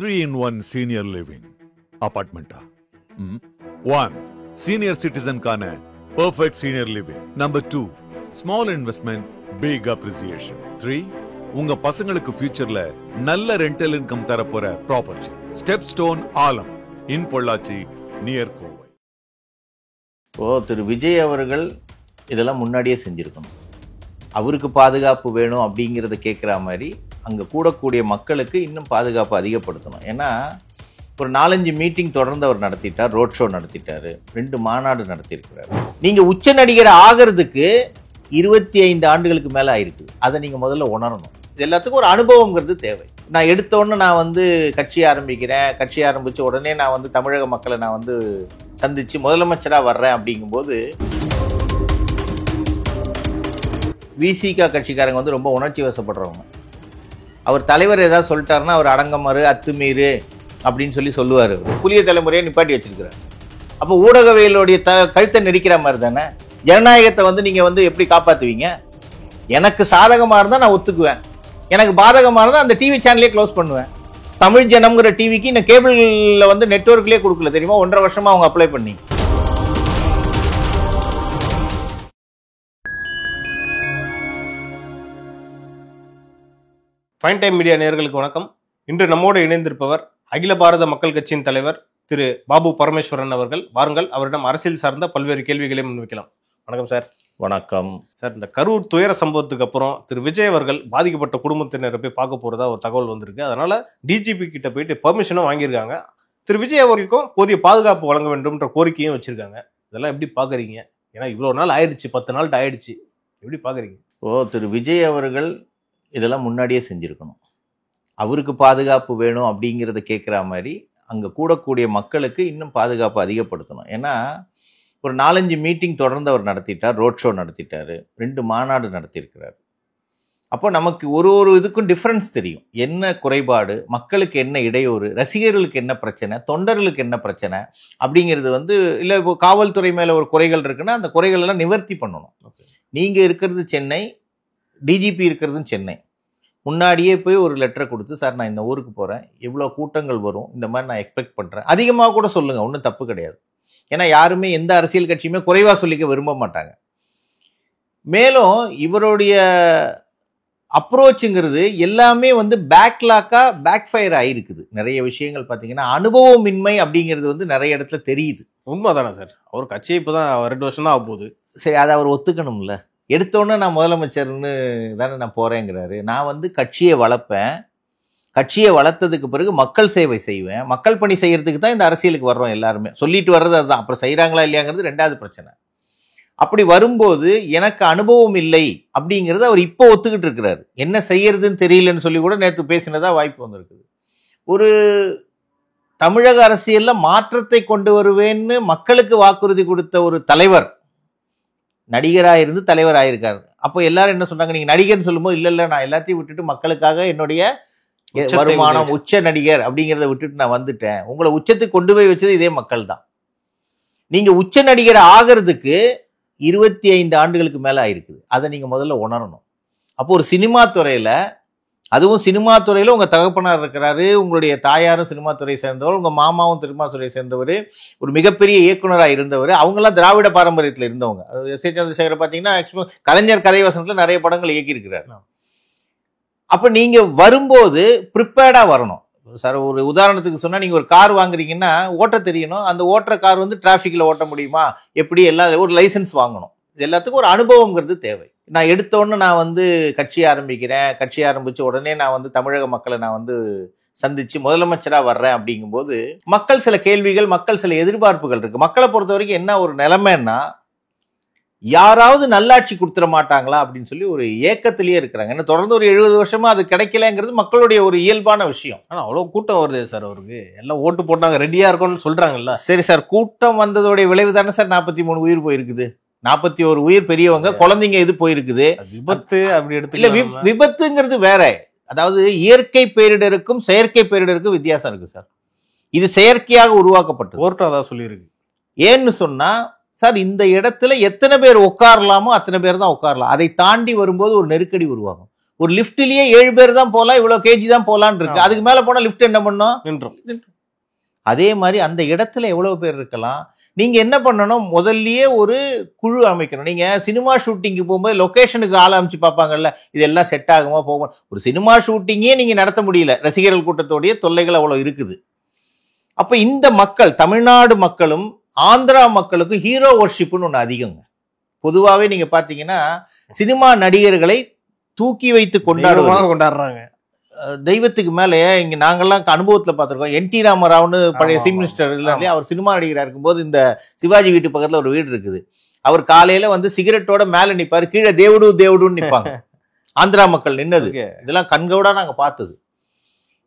3-in-1 senior living apartment. 1. Senior citizen கான perfect senior living. Number 2. Small investment, big appreciation. 3. உங்க பசங்களுக்கு ஃபியூச்சர்ல நல்ல ரெண்டல் இன்கம் தரப்போற ப்ராப்பர்ட்டி. ஸ்டெப் ஸ்டோன் ஆலம் இன் பொள்ளாச்சி நியர் கோவை. திரு விஜய் அவர்கள் இதெல்லாம் முன்னாடியே செஞ்சுருக்கணும். அவருக்கு பாதுகாப்பு வேணும் அப்படிங்கிறத கேட்குற மாதிரி அங்கே கூடக்கூடிய மக்களுக்கு இன்னும் பாதுகாப்பு அதிகப்படுத்தணும். ஏன்னா ஒரு 4-5 மீட்டிங் தொடர்ந்து அவர் நடத்திட்டார், ரோட் ஷோ நடத்திட்டார், 2 மாநாடு நடத்தியிருக்கிறார். நீங்கள் உச்ச நடிகர் ஆகிறதுக்கு 25 ஆண்டுகளுக்கு மேலே ஆயிருக்கு. அதை நீங்கள் முதல்ல உணரணும். இது எல்லாத்துக்கும் ஒரு அனுபவங்கிறது தேவை. நான் எடுத்தோடனே நான் கட்சி ஆரம்பிக்கிறேன், கட்சி ஆரம்பித்த உடனே நான் தமிழக மக்களை நான் சந்தித்து முதலமைச்சராக வர்றேன் அப்படிங்கும்போது விசிகா கட்சிக்காரங்க ரொம்ப உணர்ச்சி வசப்படுறவங்க. அவர் தலைவர் ஏதாவது சொல்லிட்டாருன்னா அவர் அடங்கமறு அத்துமீறு அப்படின்னு சொல்லுவார். புதிய தலைமுறையை நிப்பாட்டி வச்சிருக்கிறார். அப்போ ஊடகவியலுடைய கழுத்தை நெரிக்கிற மாதிரி தானே. ஜனநாயகத்தை நீங்கள் எப்படி காப்பாற்றுவீங்க? எனக்கு சாதகமாக இருந்தால் நான் ஒத்துக்குவேன், எனக்கு பாதகமாக இருந்தால் அந்த டிவி சேனலே க்ளோஸ் பண்ணுவேன். தமிழ் ஜனம்ங்கிற டிவிக்கு இன்னும் கேபிளில் நெட்வொர்க்லேயே கொடுக்கல தெரியுமா? 1.5 வருஷமாக அவங்க அப்ளை பண்ணி. ஃபைன் டைம் மீடியா நேயர்களுக்கு வணக்கம். இன்று நம்மோடு இணைந்திருப்பவர் அகில பாரத மக்கள் கட்சியின் தலைவர் திரு பாபு பரமேஸ்வரன் அவர்கள். வாருங்கள், அவரிடம் அரசியல் சார்ந்த பல்வேறு கேள்விகளை முன்வைக்கலாம். வணக்கம் சார். வணக்கம் சார். இந்த கரூர் துயர சம்பவத்துக்கு அப்புறம் திரு விஜய் அவர்கள் பாதிக்கப்பட்ட குடும்பத்தினரை போய் பார்க்க போறதா ஒரு தகவல் வந்திருக்கு. அதனால டிஜிபி கிட்ட போயிட்டு பெர்மிஷனும் வாங்கியிருக்காங்க. திரு விஜய் அவர்களுக்கும் போதிய பாதுகாப்பு வழங்க வேண்டும்ன்ற கோரிக்கையும் வச்சிருக்காங்க. இதெல்லாம் எப்படி பாக்குறீங்க? ஏன்னா இவ்வளவு நாள் ஆயிடுச்சு, 10 நாள் ஆயிடுச்சு, எப்படி பாக்குறீங்க? திரு விஜய் அவர்கள் இதெல்லாம் முன்னாடியே செஞ்சுருக்கணும். அவருக்கு பாதுகாப்பு வேணும் அப்படிங்கிறத கேட்குற மாதிரி அங்கே கூடக்கூடிய மக்களுக்கு இன்னும் பாதுகாப்பு அதிகப்படுத்தணும். ஏன்னா ஒரு 4-5 மீட்டிங் தொடர்ந்து அவர் நடத்திட்டார், ரோட் ஷோ நடத்திட்டார், 2 மாநாடு நடத்தியிருக்கிறார். அப்போ நமக்கு ஒரு இதுக்கும் டிஃப்ரென்ஸ் தெரியும். என்ன குறைபாடு, மக்களுக்கு என்ன இடையூறு, ரசிகர்களுக்கு என்ன பிரச்சனை, தொண்டர்களுக்கு என்ன பிரச்சனை அப்படிங்கிறது இல்லை. இப்போ காவல்துறை மேலே ஒரு குறைகள் இருக்குன்னா அந்த குறைகள் எல்லாம் நிவர்த்தி பண்ணணும். நீங்கள் இருக்கிறது சென்னை, டிஜிபி இருக்கிறதும் சென்னை. முன்னாடியே போய் ஒரு லெட்டரை கொடுத்து, சார் நான் இந்த ஊருக்கு போகிறேன், இவ்வளோ கூட்டங்கள் வரும், இந்த மாதிரி நான் எக்ஸ்பெக்ட் பண்ணுறேன், அதிகமாக கூட சொல்லுங்கள், ஒன்றும் தப்பு கிடையாது. ஏன்னா யாருமே எந்த அரசியல் கட்சியுமே குறைவாக சொல்லிக்க விரும்ப மாட்டாங்க. மேலும் இவருடைய அப்ரோச்சுங்கிறது எல்லாமே பேக்லாக்காக பேக்ஃபயர் ஆகிருக்குது. நிறைய விஷயங்கள் பார்த்தீங்கன்னா அனுபவமின்மை அப்படிங்கிறது நிறைய இடத்துல தெரியுது. உண்மைதானே சார்? அவர் கட்சியை இப்போ தான் 2 வருஷம் தான் ஆக போகுது. சரி, அதை அவர் ஒத்துக்கணும்ல. எடுத்தோன்னே நான் முதலமைச்சர்னு தானே நான் போகிறேங்கிறாரு. நான் கட்சியை வளர்ப்பேன், கட்சியை வளர்த்ததுக்கு பிறகு மக்கள் சேவை செய்வேன், மக்கள் பணி செய்கிறதுக்கு தான் இந்த அரசியலுக்கு வர்றோம் எல்லாருமே. சொல்லிட்டு வர்றது அதுதான். அப்புறம் செய்கிறாங்களா இல்லையாங்கிறது 2வது பிரச்சனை. அப்படி வரும்போது எனக்கு அனுபவம் இல்லை அப்படிங்கிறது அவர் இப்போ ஒத்துக்கிட்டு இருக்கிறாரு. என்ன செய்யறதுன்னு தெரியலன்னு சொல்லி கூட நேற்று பேசினதா வாய்ப்பு வந்திருக்குது. ஒரு தமிழக அரசியலில் மாற்றத்தை கொண்டு வருவேன்னு மக்களுக்கு வாக்குறுதி கொடுத்த ஒரு தலைவர் நடிகராக இருந்து தலைவர் ஆயிருக்காரு. அப்போ எல்லாரும் என்ன சொன்னாங்க? நீங்கள் நடிகர்னு சொல்லும்போது இல்லை நான் எல்லாத்தையும் விட்டுட்டு மக்களுக்காக என்னுடைய வருமானம் உச்ச நடிகர் அப்படிங்கிறத விட்டுட்டு நான் வந்துட்டேன். உங்களை உச்சத்துக்கு கொண்டு போய் வச்சது இதே மக்கள் தான். நீங்கள் உச்ச நடிகர் ஆகிறதுக்கு 25 ஆண்டுகளுக்கு மேலே ஆயிருக்குது. அதை நீங்கள் முதல்ல உணரணும். அப்போ ஒரு சினிமா துறையில், அதுவும் சினிமா துறையில் உங்கள் தகப்பனார் இருக்கிறாரு, உங்களுடைய தாயாரும் சினிமா துறையை சேர்ந்தவர், உங்கள் மாமாவும் சினிமா துறையை சேர்ந்தவர், ஒரு மிகப்பெரிய இயக்குனராக இருந்தவர். அவங்கெல்லாம் திராவிட பாரம்பரியத்தில் இருந்தவங்க. எஸ் ஏ சந்திரசேகர் பார்த்தீங்கன்னா கலைஞர் கதை வசனத்தில் நிறைய படங்கள் இயக்கியிருக்கிறார். அப்போ நீங்கள் வரும்போது ப்ரிப்பேர்டாக வரணும். சார் ஒரு உதாரணத்துக்கு சொன்னால், நீங்கள் ஒரு கார் வாங்குறீங்கன்னா ஓட்ட தெரியணும். அந்த ஓட்டுற கார் டிராஃபிக்கில் ஓட்ட முடியுமா, எப்படி, எல்லாம் ஒரு லைசன்ஸ் வாங்கணும். இது எல்லாத்துக்கும் ஒரு அனுபவங்கிறது தேவை. நான் எடுத்தோடனே நான் கட்சி ஆரம்பிக்கிறேன், கட்சி ஆரம்பித்த உடனே நான் தமிழக மக்களை நான் சந்தித்து முதலமைச்சராக வர்றேன் அப்படிங்கும்போது மக்கள் சில கேள்விகள், மக்கள் சில எதிர்பார்ப்புகள் இருக்குது. மக்களை பொறுத்த வரைக்கும் என்ன ஒரு நிலைமைன்னா, யாராவது நல்லாட்சி கொடுத்துட மாட்டாங்களா அப்படின்னு சொல்லி ஒரு ஏக்கத்திலேயே இருக்கிறாங்க. ஏன்னா தொடர்ந்து ஒரு 70 வருஷமா அது கிடைக்கலங்கிறது மக்களுடைய ஒரு இயல்பான விஷயம். ஆனால் அவ்வளோ கூட்டம் வருது சார். அவருக்கு எல்லாம் ஓட்டு போட்டாங்க, ரெடியாக இருக்கும்னு சொல்கிறாங்கல்ல. சரி சார், கூட்டம் வந்ததோடைய விளைவு தானே சார் 43 உயிர் போயிருக்குது. 41 உயிர் பெரியவங்க, குழந்தைங்க இது போயிருக்குது. விபத்து அப்படி எடுத்து இல்ல, விபத்துங்கிறது வேற. அதாவது இயற்கை பேரிடருக்கும் செயற்கை பேரிடருக்கும் வித்தியாசம் இருக்கு சார். இது செயற்கையாக உருவாக்கப்பட்டது. கோர்ட் அதான் சொல்லியிருக்கு. ஏன்னு சொன்னா சார், இந்த இடத்துல எத்தனை பேர் உட்காரலாமோ அத்தனை பேர் தான் உட்காரலாம். அதை தாண்டி வரும்போது ஒரு நெருக்கடி உருவாகும். ஒரு லிப்ட்லயே 7 பேர் தான் போலாம், இவ்வளவு கேஜி தான் போலான்னு இருக்கு. அதுக்கு மேல போனா லிப்ட் என்ன பண்ணும்? நின்றும். அதே மாதிரி அந்த இடத்துல எவ்வளவு பேர் இருக்கலாம். நீங்க என்ன பண்ணணும், முதல்லயே ஒரு குழு அமைக்கணும். நீங்க சினிமா ஷூட்டிங்க்கு போகும்போது லொகேஷனுக்கு ஆள் அமைச்சு பார்ப்பாங்கல்ல, இதெல்லாம் செட் ஆகுமா போகும். ஒரு சினிமா ஷூட்டிங்கே நீங்க நடத்த முடியல, ரசிகர்கள் கூட்டத்தோடைய தொல்லைகள் அவ்வளவு இருக்குது. அப்ப இந்த மக்கள், தமிழ்நாடு மக்களும் ஆந்திரா மக்களுக்கும் ஹீரோ வர்ஷிப்னு ஒண்ணு அதிகங்க. பொதுவாவே நீங்க பாத்தீங்கன்னா சினிமா நடிகர்களை தூக்கி வைத்து கொண்டாடுறாங்க. தெய்வத்துக்கு மேலே இங்க நாங்கெல்லாம் அனுபவத்துல பார்த்திருக்கோம். என் டி ராமராவ்னு பழைய சீஃப் மினிஸ்டர் இல்லையா, அவர் சினிமா நடிகராக இருக்கும்போது இந்த சிவாஜி வீட்டு பக்கத்துல ஒரு வீடு இருக்குது. அவர் காலையில வந்து சிகரெட்டோட மேல நிப்பாரு, கீழே தேவடுன்னு நிப்பாங்க. ஆந்திரா மக்கள் நின்னது இதெல்லாம் கண்கூடா நாங்க பார்த்தது.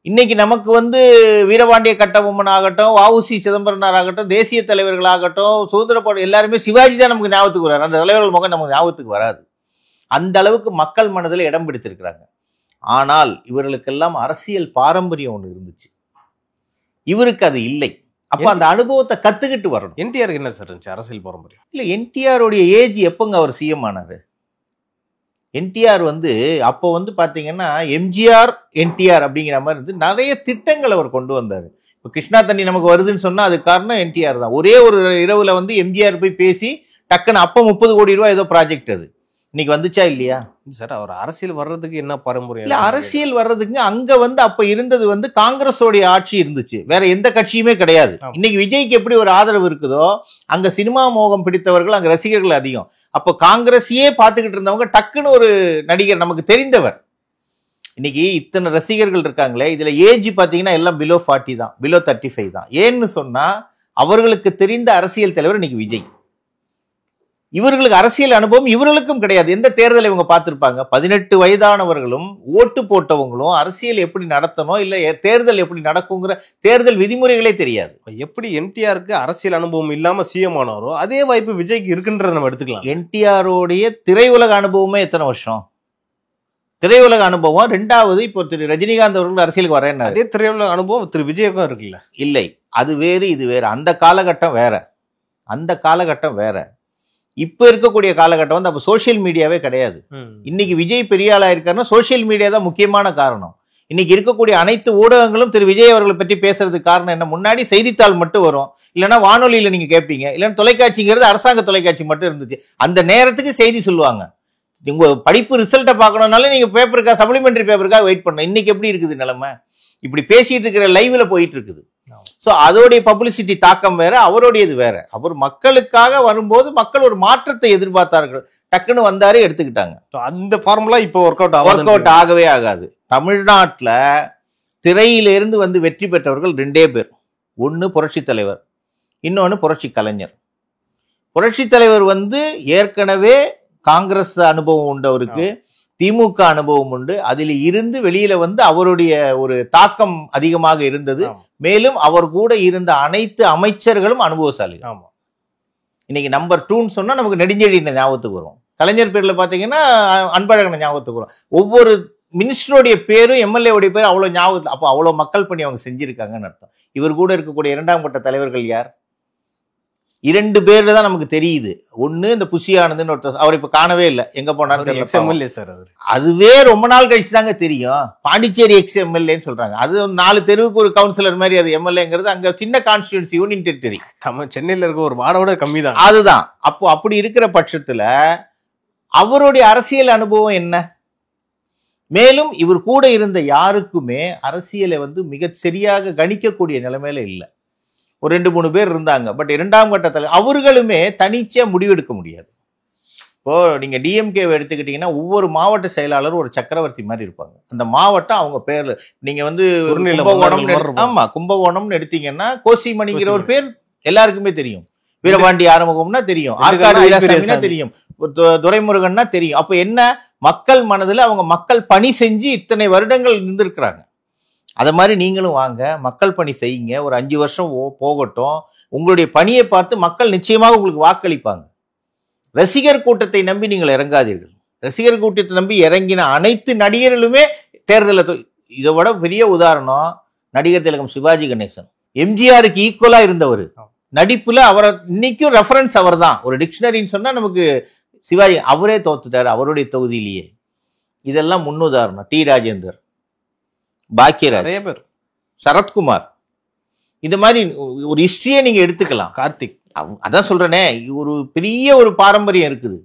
இன்னைக்கு நமக்கு வந்து வீரபாண்டிய கட்டபொம்மன் ஆகட்டும், வஉசி சிதம்பரனார் ஆகட்டும், தேசிய தலைவர்கள் ஆகட்டும், சுதந்திர போராட்ட எல்லாருமே சிவாஜி தான் நமக்கு ஞாபகத்துக்கு வராது. அந்த தலைவர்கள் முகம் நமக்கு ஞாபகத்துக்கு வராது. அந்த அளவுக்கு மக்கள் மனதில் இடம் பிடித்திருக்கிறாங்க. ஆனால் இவர்களுக்கெல்லாம் அரசியல் பாரம்பரியம் ஒண்ணு இருந்துச்சு, இவருக்கு அது இல்லை. அப்ப அந்த அனுபவத்தை கத்துக்கிட்டு வரணும். என்டிஆருக்கு என்ன சார் இருந்துச்சு அரசியல் பாரம்பரியம்? இல்ல, என்டிஆருடைய ஏஜ் எப்பங்க அவர் சிஎம் ஆனாரு? என்டிஆர் வந்து அப்போ வந்து பாத்தீங்கன்னா எம்ஜிஆர் என்டிஆர் அப்படிங்கிற மாதிரி இருந்து நிறைய திட்டங்கள் அவர் கொண்டு வந்தாரு. இப்போ கிருஷ்ணா தண்ணி நமக்கு வருதுன்னு சொன்னா அது காரணம் என்டிஆர் தான். ஒரே ஒரு இரவுல வந்து எம்ஜிஆர் போய் பேசி டக்குன்னு அப்போ 30 கோடி ரூபாய் ஏதோ ப்ராஜெக்ட் அது இன்னைக்கு வந்துச்சா இல்லையா சார்? அவர் அரசியல் வர்றதுக்கு என்ன பாரம்பரியம்? இல்ல, அரசியல் வர்றதுக்கு அங்க வந்து அப்ப இருந்தது வந்து காங்கிரஸோடைய ஆட்சி இருந்துச்சு, வேற எந்த கட்சியுமே கிடையாது. இன்னைக்கு விஜய்க்கு எப்படி ஒரு ஆதரவு இருக்குதோ அங்க சினிமா மோகம் பிடித்தவர்கள், அங்க ரசிகர்கள் அதிகம். அப்போ காங்கிரஸையே பார்த்துக்கிட்டு இருந்தவங்க டக்குன்னு ஒரு நடிகர் நமக்கு தெரிந்தவர். இன்னைக்கு இத்தனை ரசிகர்கள் இருக்காங்களே, இதுல ஏஜ் பாத்தீங்கன்னா எல்லாம் பிலோ 40 தான், பிலோ 35 தான். ஏன்னு சொன்னா அவர்களுக்கு தெரிந்த அரசியல் தலைவர் இன்னைக்கு விஜய். இவர்களுக்கு அரசியல் அனுபவம் இவர்களுக்கும் கிடையாது. எந்த தேர்தலை இவங்க பார்த்திருப்பாங்க? 18 வயதானவர்களும் ஓட்டு போட்டவங்களும் அரசியல் எப்படி நடத்தணும், இல்ல தேர்தல் எப்படி நடக்குங்கிற தேர்தல் விதிமுறைகளே தெரியாது. எப்படி என்டிஆருக்கு அரசியல் அனுபவம் இல்லாம சிஎம் ஆனாரோ அதே வாய்ப்பு விஜய்க்கு இருக்குன்றத நம்ம எடுத்துக்கலாம். என்டிஆரோடைய திரையுலக அனுபவமே எத்தனை வருஷம்? திரையுலக அனுபவம். ரெண்டாவது, இப்போ திரு ரஜினிகாந்த் அவர்கள் அரசியலுக்கு வரேன், அதே திரையுலக அனுபவம் திரு விஜய்க்கும் இருக்குல்ல? இல்லை, அது வேறு இது வேறு. அந்த காலகட்டம் வேற, அந்த காலகட்டம் வேற. இப்ப இருக்கக்கூடிய காலகட்டம் வந்து அப்ப சோசியல் மீடியாவே கிடையாது. இன்னைக்கு விஜய் பெரிய ஆளா இருக்காருன்னா சோசியல் மீடியா தான் முக்கியமான காரணம். இன்னைக்கு இருக்கக்கூடிய அனைத்து ஊடகங்களும் திரு விஜய் அவர்களை பற்றி பேசுறதுக்கு காரணம் என்ன? முன்னாடி செய்தித்தாள் மட்டும் வரும், இல்லைன்னா வானொலியில நீங்க கேட்பீங்க, இல்லைன்னா தொலைக்காட்சிங்கிறது அரசாங்க தொலைக்காட்சி மட்டும் இருந்துச்சு. அந்த நேரத்துக்கு செய்தி சொல்லுவாங்க. உங்க படிப்பு ரிசல்ட்டை பார்க்கணும்னால நீங்க பேப்பருக்கா, சப்ளிமெண்டரி பேப்பருக்காக வெயிட் பண்ணணும். இன்னைக்கு எப்படி இருக்குது நிலைமை? இப்படி பேசிட்டு இருக்கிற லைவ்ல போயிட்டு இருக்குது. சோ அதோடைய பப்ளிசிட்டி தாக்கம் வேற, அவருடையது வேற. அவர் மக்களுக்காக வரும்போது மக்கள் ஒரு மாற்றத்தை எதிர்பார்த்தார்கள், டக்குன்னு வந்தாரு, எடுத்துக்கிட்டாங்க. அந்த ஃபார்முலா இப்போ ஒர்க் அவுட் ஆகவே ஆகாது. தமிழ்நாட்டுல திரையிலிருந்து வந்து வெற்றி பெற்றவர்கள் 2 பேர். ஒன்னு புரட்சி தலைவர், இன்னொன்னு புரட்சி கலைஞர். புரட்சி தலைவர் வந்து ஏற்கனவே காங்கிரஸ் அனுபவம் உண்டு அவருக்கு, திமுக அனுபவம் உண்டு. அதில் இருந்து வெளியில வந்து அவருடைய ஒரு தாக்கம் அதிகமாக இருந்தது. மேலும் அவர் கூட இருந்த அனைத்து அமைச்சர்களும் அனுபவசாலிகள். இன்னைக்கு நம்பர் 2ன்னு சொன்னா நமக்கு நெடுஞ்செழி ஞாபகத்துக்கு வரும். கலைஞர் பேர்ல பாத்தீங்கன்னா அன்பழகன் ஞாபகத்துக்கு வரும். ஒவ்வொரு மினிஸ்டருடைய பேரும் எம்எல்ஏவுடைய பேரும் அவ்வளவு ஞாபகத்துல. அப்போ அவ்வளவு மக்கள் பணி அவங்க செஞ்சிருக்காங்கன்னு அர்த்தம். இவர் கூட இருக்கக்கூடிய 2ஆம் கட்ட தலைவர்கள் யார்? 2 பேர்ல தான் நமக்கு தெரியுது. ஒண்ணு இந்த புஷியானதுன்னு ஒருத்தர், அவர் இப்ப காணவே இல்லை, எங்க போனாரு. அதுவே ரொம்ப நாள் கழிச்சு தாங்க தெரியும். பாண்டிச்சேரி எக்ஸ்எம்எல்ஏன்னு சொல்றாங்க. அது 4 தெருவுக்கு ஒரு கவுன்சிலர் மாதிரி. அது எம்எல்ஏங்கிறது அங்க சின்ன கான்ஸ்டிடியூன்சி, யூனியன் டெரிட்டரி. சென்னையில இருக்க ஒரு வார்டோட கம்மி தான். அதுதான். அப்போ அப்படி இருக்கிற பட்சத்துல அவருடைய அரசியல் அனுபவம் என்ன? மேலும் இவர் கூட இருந்த யாருக்குமே அரசியலை வந்து மிக சரியாக கணிக்கக்கூடிய நிலைமையில இல்லை. ஒரு 2-3 பேர் இருந்தாங்க. பட் 2ஆம் கட்ட தலைவர் அவர்களுமே தனிச்சையா முடிவெடுக்க முடியாது. இப்போ நீங்க டிஎம்கே எடுத்துக்கிட்டீங்கன்னா ஒவ்வொரு மாவட்ட செயலாளரும் ஒரு சக்கரவர்த்தி மாதிரி இருப்பாங்க. அந்த மாவட்டம் அவங்க பேர்ல நீங்க வந்து கும்பகோணம்னு எடுத்தீங்கன்னா கோசிமணிங்கிற ஒரு பேர் எல்லாருக்குமே தெரியும். வீரபாண்டி ஆறுமுகம்னா தெரியும், ஆற்காடு வீராசாமினா தெரியும், துரைமுருகன்னா தெரியும். அப்ப என்ன, மக்கள் மனதில் அவங்க மக்கள் பணி செஞ்சு இத்தனை வருடங்கள் இருந்திருக்கிறாங்க. அத மாதிரி நீங்களும் வாங்க, மக்கள் பணி செய்யுங்க. ஒரு 5 வருஷம் போகட்டும். உங்களுடைய பணியை பார்த்து மக்கள் நிச்சயமாக உங்களுக்கு வாக்களிப்பாங்க. ரசிகர் கூட்டத்தை நம்பி நீங்கள் இறங்காதீர்கள். ரசிகர் கூட்டத்தை நம்பி இறங்கின அனைத்து நடிகர்களுமே தேர்தலில், இதை விட பெரிய உதாரணம் நடிகர் திலகம் சிவாஜி கணேசன். எம்ஜிஆருக்கு ஈக்குவலா இருந்தவர் நடிப்புல. அவரை இன்னைக்கும் ரெஃபரன்ஸ் அவர் தான். ஒரு டிக்ஷனரின்னு சொன்னா நமக்கு சிவாஜி. அவரே தோத்துட்டாரு அவருடைய தொகுதியிலேயே. இதெல்லாம் முன்னுதாரணம். டி ராஜேந்தர், பாக்கியராஜ், நிறைய பேர், சரத்குமார், இந்த மாதிரி ஒரு ஹிஸ்டரியை நீங்க எடுத்துக்கலாம். கார்த்திக், அதான் சொல்றேனே, ஒரு பெரிய ஒரு பாரம்பரியம் இருக்குது.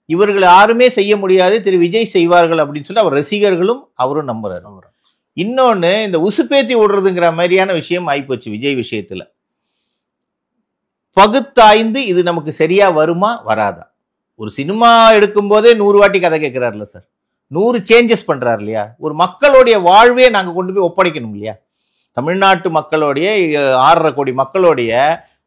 இவர்கள் யாருமே செய்ய முடியாது, திரு விஜய் செய்வார்கள் அப்படின்னு சொல்லி அவர் ரசிகர்களும் அவரும் நம்புறாரு. இன்னொன்னு, இந்த உசுப்பேத்தி விடுறதுங்கிற மாதிரியான விஷயம் ஆயிப்போச்சு விஜய் விஷயத்துல. பகுத்தாய்ந்து இது நமக்கு சரியா வருமா வராதா? ஒரு சினிமா எடுக்கும் போதே 100 வாட்டி கதை கேட்கிறாருல சார், 100 சேஞ்சஸ் பண்றாரு இல்லையா? ஒரு மக்களுடைய வாழ்வே நாங்க கொண்டு போய் ஒப்படைக்கணும் இல்லையா? தமிழ்நாட்டு மக்களுடைய 6.5 கோடி மக்களுடைய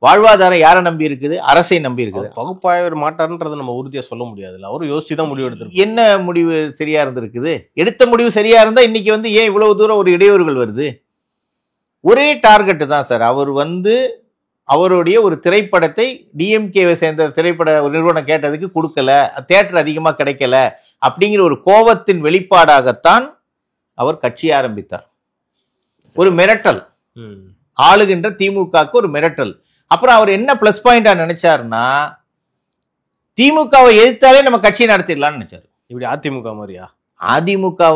வாழ்வாதாரம் யாரை நம்பி இருக்குது? அரசை நம்பி இருக்குது. பகுப்பாய்வு மாட்டார்ன்றதை நம்ம உறுதியா சொல்ல முடியாதுல்ல, அவரும் யோசிச்சு தான் முடிவு எடுத்திருக்கு. என்ன முடிவு சரியா இருந்திருக்குது? எடுத்த முடிவு சரியா இருந்தா இன்னைக்கு ஏன் இவ்வளவு தூரம் ஒரு இடையூறுகள் வருது? ஒரே டார்கெட் தான் சார். அவர் அவருடைய ஒரு திரைப்படத்தை டிஎம்கேவை சேர்ந்த திரைப்பட நிறுவனம் கேட்டதுக்கு கொடுக்கல, தியேட்டர் அதிகமா கிடைக்கல அப்படிங்கிற ஒரு கோபத்தின் வெளிப்பாடாகத்தான் அவர் கட்சி ஆரம்பித்தார். ஒரு மிரட்டல், ஆளுகின்ற திமுகவுக்கு ஒரு மிரட்டல். அப்புறம் அவர் என்ன பிளஸ் பாயிண்டா நினைச்சாருன்னா, திமுகவை எதிர்த்தாலே நம்ம கட்சியை நடத்திடலாம்னு நினைச்சாரு. இப்படி அதிமுக மாதிரியா? அதிமுக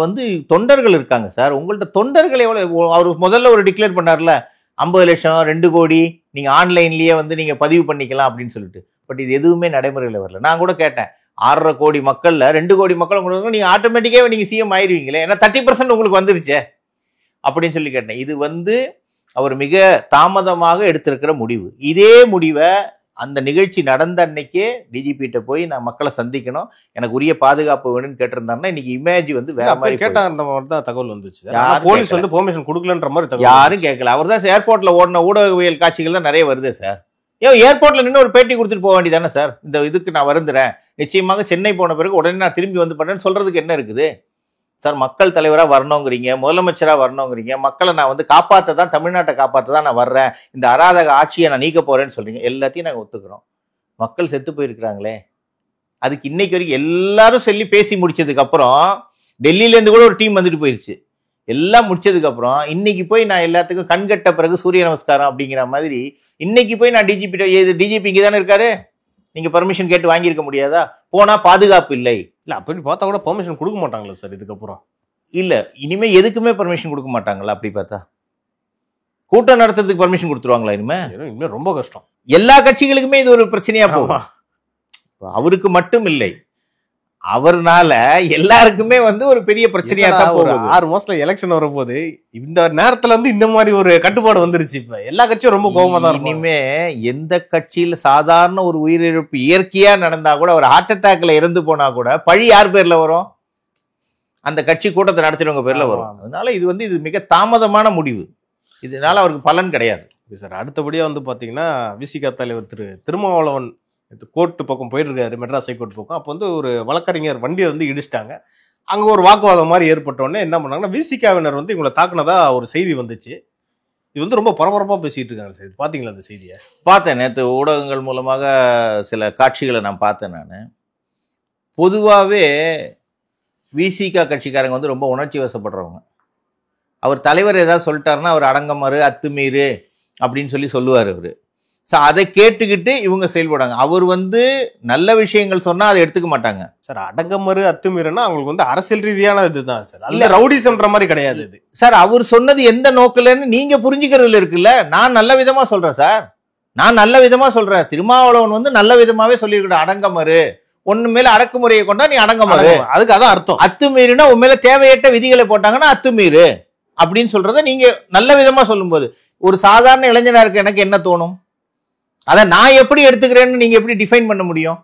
தொண்டர்கள் இருக்காங்க சார். உங்கள்ட்ட தொண்டர்கள் எவ்வளவு? அவர் முதல்ல ஒரு டிக்ளேர் பண்ணார்ல, 50 லட்சம் 2 கோடி நீங்க ஆன்லைன்லயே நீங்க பதிவு பண்ணிக்கலாம் அப்படின்னு சொல்லிட்டு. பட் இது எதுவுமே நடைமுறையில் வரல. நான் கூட கேட்டேன், 6.5 கோடி மக்கள்ல 2 கோடி மக்கள் உங்களுக்கு நீங்க ஆட்டோமேட்டிக்காவே நீங்க சிஎம் ஆயிருவீங்களே, ஏன்னா 30% உங்களுக்கு வந்துருச்சே அப்படின்னு சொல்லி கேட்டேன். இது அவர் மிக தாமதமாக எடுத்திருக்கிற முடிவு. இதே முடிவை அந்த நிகழ்ச்சி நடந்த அன்னைக்கே டிஜிபிட்ட போய் நான் மக்களை சந்திக்கணும், எனக்கு உரிய பாதுகாப்பு வேணும்னு கேட்டிருந்தாருன்னா இன்னைக்கு இமேஜ் வேற மாதிரி கேட்டார். தகவல் வந்துச்சு, போலீஸ் பெர்மிஷன் கொடுக்கலன்ற மாதிரி யாரும் கேட்கல. அவர் தான் ஏர்போர்ட்ல ஓடின ஊடகவியல் காட்சிகள் தான் நிறைய வருது சார். ஏர்போர்ட்ல நின்று ஒரு பேட்டி கொடுத்துட்டு போக வேண்டியதானே சார்? இந்த இதுக்கு நான் வருந்துறேன், நிச்சயமாக சென்னை போன பிறகு உடனே நான் திரும்பி வந்து பண்றேன்னு சொல்றதுக்கு என்ன இருக்குது சார்? மக்கள் தலைவராக வரணுங்கிறீங்க, முதலமைச்சராக வரணுங்கிறீங்க, மக்களை நான் காப்பாற்ற தான், தமிழ்நாட்டை காப்பாற்ற தான் நான் வர்றேன், இந்த அராதக ஆட்சியை நான் நீக்க போறேன்னு சொல்றீங்க. எல்லாத்தையும் நாங்கள் ஒத்துக்கிறோம். மக்கள் செத்து போயிருக்கிறாங்களே, அதுக்கு இன்னைக்கு வரைக்கும் எல்லாரும் சொல்லி பேசி முடிச்சதுக்கு அப்புறம் டெல்லியிலேருந்து கூட ஒரு டீம் வந்துட்டு போயிருச்சு. எல்லாம் முடிச்சதுக்கு அப்புறம் இன்னைக்கு போய் நான் எல்லாத்துக்கும் கண்கட்ட பிறகு சூரிய நமஸ்காரம் அப்படிங்கிற மாதிரி இன்னைக்கு போய் நான் டிஜிபி இங்கே தானே இருக்காரு, நீங்க பர்மிஷன் கேட்டு வாங்கியிருக்க முடியாதா? போனா பாதுகாப்பு இல்லை. இல்ல அப்படி பார்த்தா கூட பெர்மிஷன் கொடுக்க மாட்டாங்களா சார் இதுக்கப்புறம்? இல்ல, இனிமே எதுக்குமே பர்மிஷன் கொடுக்க மாட்டாங்களா? அப்படி பார்த்தா கூட்டம் நடத்துறதுக்கு பர்மிஷன் கொடுத்துருவாங்களா? இனிமே ரொம்ப கஷ்டம். எல்லா கட்சிகளுக்குமே இது ஒரு பிரச்சனையா போகும். அவருக்கு மட்டும் இல்லை, அவர்னால எல்லாருக்குமே ஒரு பெரிய பிரச்சனையா தான் போகுது. 6 மாசத்துல எலெக்ஷன் வரும்போது இந்த நேரத்துல இந்த மாதிரி ஒரு கட்டுப்பாடு வந்துருச்சு. இப்ப எல்லா கட்சியும் ரொம்ப கோபமா தான். இனிமே எந்த கட்சியில சாதாரண ஒரு உயிரிழப்பு இயற்கையா நடந்தா கூட, ஒரு ஹார்ட் அட்டாக்ல இறந்து போனா கூட பழி யார் பேர்ல வரும்? அந்த கட்சி கூட்டத்தை நடத்தினவங்க பேர்ல வரும். அதனால இது மிக தாமதமான முடிவு. இதனால அவருக்கு பலன் கிடையாது சார். அடுத்தபடியா பாத்தீங்கன்னா விசிக தலைவர் திருமாவளவன் கோர்ட்டு பக்கம் போயிட்டு இருக்காரு, மெட்ராஸ் ஹைகோர்ட் பக்கம். அப்போ ஒரு வழக்கறிஞர் வண்டியை இடிச்சிட்டாங்க. அங்க ஒரு வாக்குவாதம் மாதிரி ஏற்பட்டோடனே என்ன பண்ணாங்கன்னா, விசிகாவினர் இவங்களை தாக்குனதா ஒரு செய்தி வந்துச்சு. இது ரொம்ப பரபரப்பா பேசிட்டு இருக்காங்க சார். பாத்தீங்களா அந்த செய்தியை? பார்த்தேன், நேற்று ஊடகங்கள் மூலமாக சில காட்சிகளை நான் பார்த்தேன். நான் பொதுவாகவே விசிகா கட்சிக்காரங்க ரொம்ப உணர்ச்சி வசப்படுறவங்க. அவர் தலைவர் ஏதாவது சொல்லிட்டாருன்னா அவர் அடங்கமறு அத்துமீறு அப்படின்னு சொல்லுவார் அவரு. ஸோ அதை கேட்டுக்கிட்டு இவங்க செயல்படுறாங்க. அவர் நல்ல விஷயங்கள் சொன்னா அதை எடுத்துக்க மாட்டாங்க சார். அடங்கமறு அத்துமீறுனா அவங்களுக்கு அரசியல் ரீதியான இதுதான் சார், இல்ல ரவுடிசம்ன்ற மாதிரி கிடையாது இது சார். அவர் சொன்னது எந்த நோக்கிலன்னு நீங்க புரிஞ்சுக்கிறதுல இருக்குல்ல. நான் நல்ல விதமா சொல்றேன் சார், நான் நல்ல விதமா சொல்றேன். திருமாவளவன் நல்ல விதமாவே சொல்லியிருக்கிற அடங்கமறு, ஒன்னு மேல அடக்குமுறையை கொண்டா நீ அடங்கமறு, அதுக்கு அதான் அர்த்தம். அத்துமீறுனா உன் மேல தேவையற்ற விதிகளை போட்டாங்கன்னா அத்துமீறு அப்படின்னு சொல்றத நீங்க நல்ல விதமா சொல்லும் போது ஒரு சாதாரண இளைஞனா இருக்க எனக்கு என்ன தோணும்? அதை நான் எப்படி எடுத்துக்கிறேன்னு நீங்க எப்படி டிஃபைன் பண்ண முடியும்?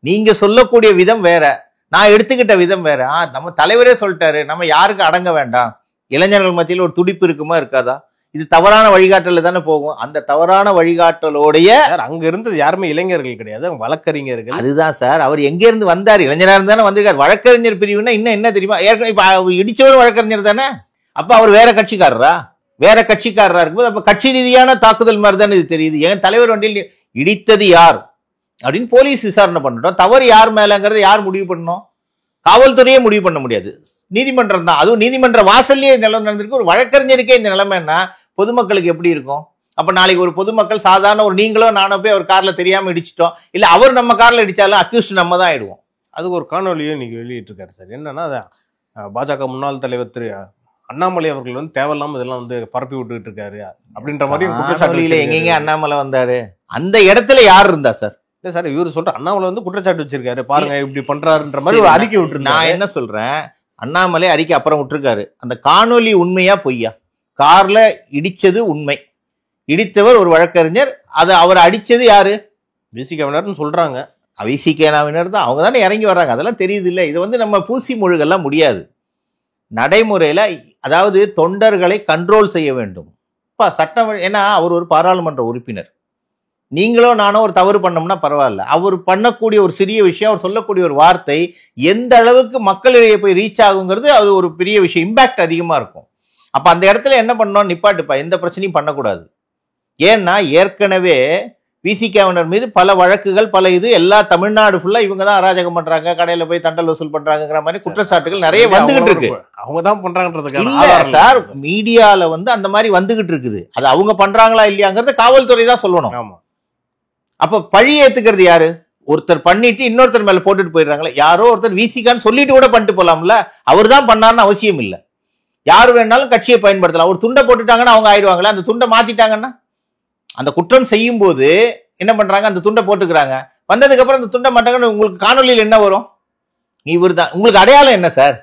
நீங்க சொல்லக்கூடிய விதம் வேற, நான் எடுத்துக்கிட்ட விதம் வேற. நம்ம தலைவரே சொல்லிட்டாரு, நம்ம யாருக்கு அடங்க வேண்டாம். இளைஞர்கள் மத்தியில் ஒரு துடிப்பு இருக்குமா இருக்காதா? இது தவறான வழிகாட்டல தானே போகும். அந்த தவறான வழிகாட்டலோடைய அங்க இருந்தது யாருமே இளைஞர்கள் கிடையாது, வழக்கறிஞர்கள். அதுதான் சார். அவர் எங்க இருந்து வந்தார்? இளைஞரா இருந்தானே வந்திருக்காரு. வழக்கறிஞர் பிரிவுனா இன்னும் என்ன தெரியுமா? இப்ப இடிச்சவரும் வழக்கறிஞர் தானே. அப்ப அவர் வேற கட்சிக்காரரா? வேற கட்சிக்காரரா இருக்கும்போது அப்ப கட்சி ரீதியான தாக்குதல் மாதிரி தானே இது தெரியுது. என் தலைவர் வண்டியில் இடித்தது யார் அப்படின்னு போலீஸ் விசாரணை பண்ணட்டும். தவறு யார் மேலங்கிறத யார் முடிவு பண்ணணும்? காவல்துறையே முடிவு பண்ண முடியாது, நீதிமன்றம் தான். அதுவும் நீதிமன்ற வாசல்லே நிலம் நடந்திருக்கு. ஒரு வழக்கறிஞருக்கே இந்த நிலைமைன்னா பொதுமக்களுக்கு எப்படி இருக்கும்? அப்ப நாளைக்கு ஒரு பொதுமக்கள் சாதாரண ஒரு நீங்களோ நானோ போய் ஒரு கார்ல தெரியாம இடிச்சிட்டோம், இல்ல அவர் நம்ம கார்ல இடிச்சாலும் அக்யூஸ்ட் நம்ம தான் ஆயிடுவோம். அதுக்கு ஒரு காணொலியும் நீங்க வெளியிட்டு இருக்காரு சார். என்னன்னா பாஜக முன்னாள் தலைவர் திரு அண்ணாமலை அவர்கள் வந்து தேவையில்லாம இதெல்லாம் வந்து பரப்பி விட்டுக்கிட்டு இருக்காரு அப்படின்ற மாதிரி குற்றச்சாட்டு. எங்கெங்க அண்ணாமலை வந்தாரு? அந்த இடத்துல யார் இருந்தா சார்? இல்ல சார், இவரு சொல்ற அண்ணாமலை வந்து குற்றச்சாட்டு வச்சிருக்காரு, பாருங்க இப்படி பண்றாருன்ற மாதிரி ஒரு அறிக்கை விட்டு. நான் என்ன சொல்றேன், அண்ணாமலை அறிக்கை அப்புறம் விட்டுருக்காரு. அந்த காணொலி உண்மையா பொய்யா? கார்ல இடிச்சது உண்மை, இடித்தவர் ஒரு வழக்கறிஞர், அதை அவர் அடிச்சது யாரு? விசிகவினர்னு சொல்றாங்க. விசிகேனாவினர் தான், அவங்க தானே இறங்கி வர்றாங்க, அதெல்லாம் தெரியுது இல்ல. இது வந்து நம்ம பூசி முழுகெல்லாம் முடியாது. நடைமுறையில அதாவது தொண்டர்களை கண்ட்ரோல் செய்ய வேண்டும். சட்டம், ஏன்னா அவர் ஒரு பாராளுமன்ற உறுப்பினர். நீங்களோ நானோ ஒரு தவறு பண்ணோம்னா பரவாயில்ல, அவர் பண்ணக்கூடிய ஒரு சிறிய விஷயம், அவர் சொல்லக்கூடிய ஒரு வார்த்தை எந்த அளவுக்கு மக்களிடையே போய் ரீச் ஆகுங்கிறது அது ஒரு பெரிய விஷயம், இம்பாக்ட் அதிகமா இருக்கும். அப்ப அந்த இடத்துல என்ன பண்ணணும், நிப்பாட்டுப்பா, எந்த பிரச்சனையும் பண்ணக்கூடாது. ஏன்னா ஏற்கனவே விசிகேவினர் மீது பல வழக்குகள், பல இது எல்லா தமிழ்நாடு ஃபுல்லா இவங்க தான் அராஜகம் பண்றாங்க, கடையில போய் தண்டல் வசூல் பண்றாங்கிற மாதிரி குற்றச்சாட்டுகள் நிறைய வந்துகிட்டு இருக்கு. அவங்க தான் பண்றாங்கன்றதுக்கு இல்ல சார், மீடியால வந்து அந்த மாதிரி வந்துகிட்டு இருக்குது. அது அவங்க பண்றாங்களா இல்லையாங்கிறத காவல்துறை தான் சொல்லணும். ஆமா. அப்ப பழி ஏத்துக்கிறது யாரு? ஒருத்தர் பண்ணிட்டு இன்னொருத்தர் மேல போட்டுட்டு போயிடுறாங்களே. யாரோ ஒருத்தர் விசிகான்னு சொல்லிட்டு கூட பண்ணிட்டு போலாம்ல, அவர் தான் பண்ணாருன்னு அவசியம் இல்ல. யாரு வேணாலும் கட்சியை பயன்படுத்தலாம். ஒரு துண்டை போட்டுட்டாங்கன்னா அவங்க ஆயிடுவாங்களா? அந்த துண்டை மாத்திட்டாங்கன்னா, அந்த குற்றம் செய்யும் போது என்ன பண்றாங்க, அந்த துண்டை போட்டுக்கிறாங்க, வந்ததுக்கு அப்புறம் அந்த துண்டை மாட்டாங்கன்னு உங்களுக்கு காணொலியில் என்ன வரும்? இவர் தான் உங்களுக்கு அடையாளம் என்ன சார்?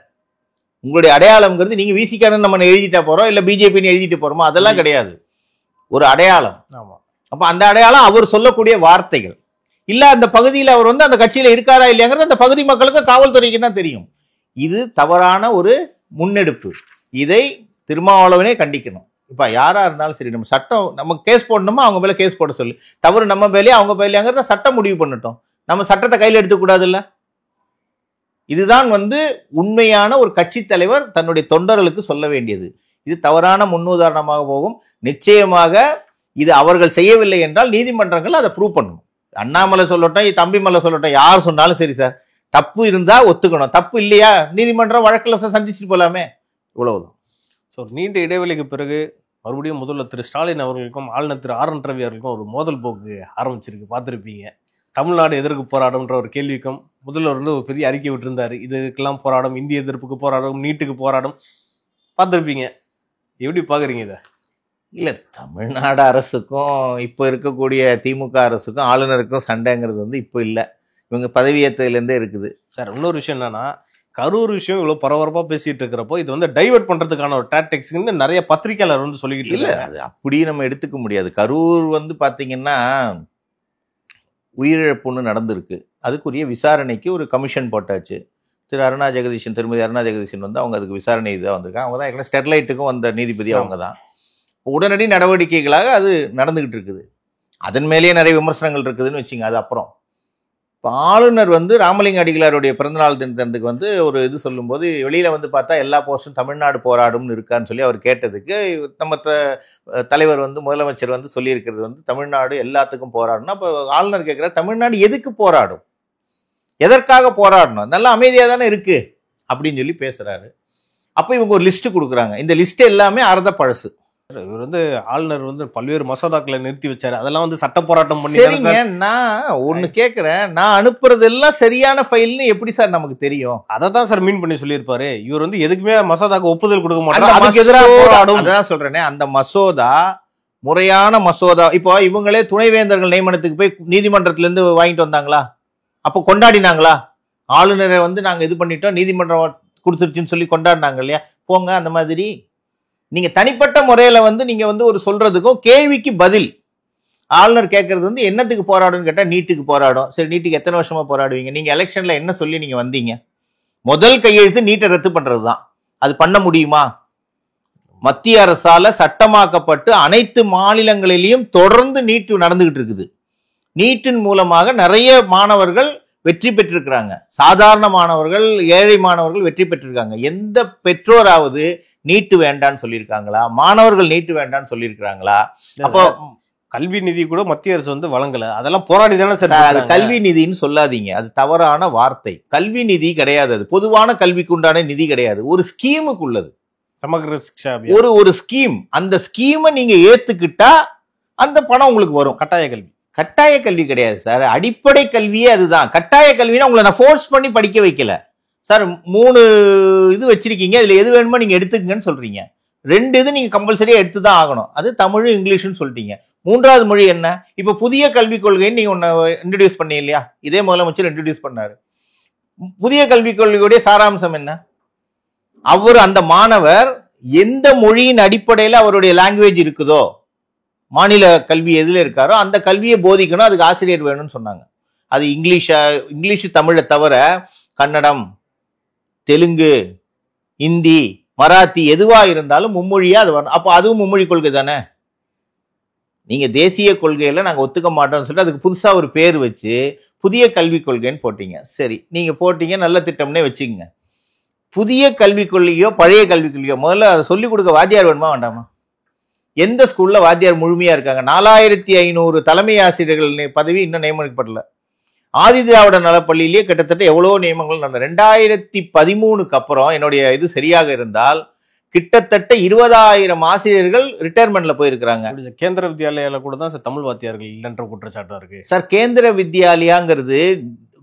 உங்களுடைய அடையாளம்ங்கிறது நீங்க விசிகான்னு நம்ம எழுதிட்டா போறோம், இல்ல பிஜேபின்னு எழுதிட்டு போறோமோ, அதெல்லாம் கிடையாது. ஒரு அடையாளம். ஆமா. அப்ப அந்த அடையாளம் அவர் சொல்லக்கூடிய வார்த்தைகள் இல்ல. அந்த பகுதியில் அவர் வந்து அந்த கட்சியில இருக்காரா இல்லையாங்கிறது அந்த பகுதி மக்களுக்கு, காவல்துறைக்கு தான் தெரியும். இது தவறான ஒரு முன்னெடுப்பு. இதை திருமாவளவனே கண்டிக்கணும். இப்ப யாரா இருந்தாலும் சரி, நம்ம சட்டம், நம்ம கேஸ் போடணுமா அவங்க மேல கேஸ் போட சொல்லு. தவறு நம்ம மேலேயே அவங்க மேலேயாங்கிறத சட்டம் முடிவு பண்ணட்டும். நம்ம சட்டத்தை கையில் எடுத்துக்கூடாது இல்ல. இதுதான் வந்து உண்மையான ஒரு கட்சி தலைவர் தன்னுடைய தொண்டர்களுக்கு சொல்ல வேண்டியது. இது தவறான முன்னுதாரணமாக போகும். நிச்சயமாக இது அவர்கள் செய்யவில்லை என்றால் நீதிமன்றங்கள் அதை ப்ரூவ் பண்ணணும். அண்ணாமலை சொல்லட்டும், தம்பி மலை சொல்லட்டும், யார் சொன்னாலும் சரி சார், தப்பு இருந்தா ஒத்துக்கணும், தப்பு இல்லையா நீதிமன்றம் வழக்குல சந்திச்சுட்டு போலாமே, இவ்வளவுதான். ஸோ நீண்ட இடைவெளிக்கு பிறகு மறுபடியும் முதல்ல திரு ஸ்டாலின் அவர்களுக்கும் ஆளுநர் திரு ஆர் என் ரவி அவர்களுக்கும் ஒரு மோதல் போக்கு ஆரம்பிச்சிருக்கு, பார்த்துருப்பீங்க. தமிழ்நாடு எதற்கு போராடும்ன்ற ஒரு கேள்விக்கும் முதல்வர் வந்து ஒரு பெரிய அறிக்கை விட்டுருந்தாரு, இதுக்கெல்லாம் போராடும், இந்திய எதிர்ப்புக்கு போராடும், நீட்டுக்கு போராடும், பார்த்துருப்பீங்க. எப்படி பாக்குறீங்க இதை? இல்ல, தமிழ்நாடு அரசுக்கும் இப்போ இருக்கக்கூடிய திமுக அரசுக்கும் ஆளுநருக்கும் சண்டைங்கிறது வந்து இப்போ இல்லை, இவங்க பதவியேற்றதுலேருந்தே இருக்குது. சார் இன்னொரு விஷயம் என்னன்னா, கரூர் விஷயம் இவ்வளவு பரபரப்பா பேசிட்டு இருக்கிறப்போ இது வந்து டைவர்ட் பண்றதுக்கான ஒரு டாக்டிக்ஸ்னு நிறைய பத்திரிகையாளர் வந்து சொல்லிக்கிட்டு இல்ல, அது அப்படி நம்ம எடுத்துக்க முடியாது. கரூர் வந்து பாத்தீங்கன்னா உயிரிழப்புன்னு நடந்திருக்கு, அதுக்குரிய விசாரணைக்கு ஒரு கமிஷன் போட்டாச்சு. திரு அருணா ஜெகதீஷன், திருமதி அருணா ஜெகதீஷன் வந்து அவங்க அதுக்கு விசாரணை இதாக வந்திருக்காங்க. அவங்க தான் ஏற்கனவே ஸ்டெர்லைட்டுக்கும் வந்த நீதிபதி அவங்க தான். உடனடி நடவடிக்கைகளாக அது நடந்துகிட்டு இருக்குது. அதன் மேலேயே நிறைய விமர்சனங்கள் இருக்குதுன்னு வச்சுங்க. அது அப்புறம் இப்போ ஆளுநர் வந்து ராமலிங்க அடிகளாருடைய பிறந்தநாள் தினத்துக்கு வந்து ஒரு இது சொல்லும்போது வெளியில் வந்து பார்த்தா எல்லா போஸ்டும் தமிழ்நாடு போராடும்னு இருக்கான்னு சொல்லி அவர் கேட்டதுக்கு நம்ம தலைவர் வந்து முதலமைச்சர் வந்து சொல்லியிருக்கிறது வந்து தமிழ்நாடு எல்லாத்துக்கும் போராடணும். அப்போ ஆளுநர் கேட்குறாரு, தமிழ்நாடு எதுக்கு போராடும், எதற்காக போராடணும், நல்லா அமைதியாக தானே இருக்கு அப்படின்னு சொல்லி பேசுறாரு. அப்போ இவங்க ஒரு லிஸ்ட் கொடுக்குறாங்க. இந்த லிஸ்ட் எல்லாமே அறத பழசு. இவர் வந்து ஆளுநர் வந்து பல்வேறு மசோதாக்களை நிறுத்தி வச்சாரு, அதெல்லாம் வந்து சட்ட போராட்டம் பண்ணி. சரிங்க, நான் ஒண்ணு கேக்குறேன், நான் அனுப்புறது எல்லாம் சரியான ஃபைல்னு எப்படி சார் நமக்கு தெரியும்? அதை தான் சார் மீன் பண்ணி சொல்லியிருப்பாரு. இவர் வந்து எதுக்குமே மசோதாக்கு ஒப்புதல் கொடுக்க மாட்டாரு, அதுக்கு எதிராக போராடும். அதான் சொல்றேனே, அந்த மசோதா முறையான மசோதா. இப்போ இவங்களே துணைவேந்தர்கள் நியமனத்துக்கு போய் நீதிமன்றத்துல இருந்து வாங்கிட்டு வந்தாங்களா? அப்போ கொண்டாடினாங்களா? ஆளுநரை வந்து நாங்க இது பண்ணிட்டோம், நீதிமன்றம் கொடுத்துருச்சுன்னு சொல்லி கொண்டாடினாங்க இல்லையா? போங்க. அந்த மாதிரி நீங்க தனிப்பட்ட முறையில வந்து நீங்க வந்து ஒரு சொல்றதுக்கும் கேள்விக்கு பதில். ஆளுநர் கேட்கறது வந்து என்னத்துக்கு போராடுன்னு கேட்டா நீட்டுக்கு போராடும். சரி, நீட்டுக்கு எத்தனை வருஷமா போராடுவீங்க? நீங்க எலெக்ஷன்ல என்ன சொல்லி நீங்க வந்தீங்க? முதல் கையெழுத்து நீட்டை ரத்து பண்றது தான். அது பண்ண முடியுமா? மத்திய அரசால சட்டமாக்கப்பட்டு அனைத்து மாநிலங்களிலையும் தொடர்ந்து நீட்டு நடந்துகிட்டு இருக்குது. நீட்டின் மூலமாக நிறைய மாணவர்கள் வெற்றி பெற்றிருக்கிறாங்க. சாதாரண மாணவர்கள், ஏழை மாணவர்கள் வெற்றி பெற்றிருக்காங்க. எந்த பெற்றோராவது நீட்டு வேண்டான்னு சொல்லியிருக்காங்களா? மாணவர்கள் நீட்டு வேண்டான்னு சொல்லியிருக்கிறாங்களா? அப்போ கல்வி நிதி கூட மத்திய அரசு வந்து வழங்கல, அதெல்லாம் போராடி தானே சார். கல்வி நிதின்னு சொல்லாதீங்க, அது தவறான வார்த்தை. கல்வி நிதி கிடையாது, அது பொதுவான கல்விக்கு உண்டான நிதி கிடையாது, ஒரு ஸ்கீமுக்கு உள்ளது. சமக்ர சிக்ஷா ஒரு ஸ்கீம். அந்த ஸ்கீமை நீங்க ஏத்துக்கிட்டா அந்த பணம் உங்களுக்கு வரும். கட்டாய கல்வி. கட்டாய கல்வி கிடையாது சார், அடிப்படை கல்வியே அதுதான். கட்டாய கல்வினா உங்களை நான் ஃபோர்ஸ் பண்ணி படிக்க வைக்கல சார் 3 இது வச்சிருக்கீங்க, இதுல எது வேணுமோ நீங்க எடுத்துக்கங்கன்னு சொல்றீங்க. 2 இது நீங்க கம்பல்சரியா எடுத்து தான் ஆகணும். அது தமிழ் இங்கிலீஷ்னு சொல்லிட்டீங்க. 3வது மொழி என்ன? இப்ப புதிய கல்விக் கொள்கைன்னு நீங்க ஒன்னு இன்ட்ரோடியூஸ் பண்ணீங்க இல்லையா? இதே முதலமைச்சர் இன்ட்ரோடியூஸ் பண்ணாரு. புதிய கல்விக் கொள்கையுடைய சாராம்சம் என்ன? அவர் அந்த மாணவர் எந்த மொழியின் அடிப்படையில் அவருடைய லாங்குவேஜ் இருக்குதோ, மாநில கல்வி எதுல இருக்காரோ அந்த கல்வியை போதிக்கணும், அதுக்கு ஆசிரியர் வேணும்னு சொன்னாங்க. அது இங்கிலீஷ் தமிழை தவிர கன்னடம், தெலுங்கு, ஹிந்தி, மராத்தி எதுவா இருந்தாலும் மும்மொழியா அது வரணும். அப்போ அதுவும் மும்மொழி கொள்கை தானே. நீங்க தேசிய கொள்கையில நாங்க ஒத்துக்க மாட்டோம்னு சொல்லிட்டு அதுக்கு புதுசா ஒரு பேர் வச்சு புதிய கல்விக் கொள்கைன்னு போட்டீங்க. சரி, நீங்க போட்டீங்க, நல்ல திட்டம்னே வச்சுக்கோங்க. புதிய கல்விக் கொள்கையோ பழைய கல்விக் கொள்கையோ முதல்ல அதை சொல்லிக் கொடுக்க வாத்தியார் வேணுமா வேண்டாமா? எந்த ஸ்கூல்ல வாத்தியார் முழுமையா இருக்காங்க? 4500 தலைமை ஆசிரியர்கள் பதவி இன்னும் நியமிக்கப்படல. ஆதி திராவிட நலப்பள்ளியிலேயே கிட்டத்தட்ட எவ்வளவோ நியமனங்கள் நடந்தது. 2013க்கு அப்புறம் என்னுடைய இது சரியாக இருந்தால் கிட்டத்தட்ட 20,000 ஆசிரியர்கள் ரிட்டையர்மெண்ட்ல போயிருக்கிறாங்க. கேந்திர வித்யாலயால கூட தான் சார் தமிழ் வாத்தியார்கள் இல்லைன்ற குற்றச்சாட்டு இருக்கு சார். கேந்திர வித்யாலயாங்கிறது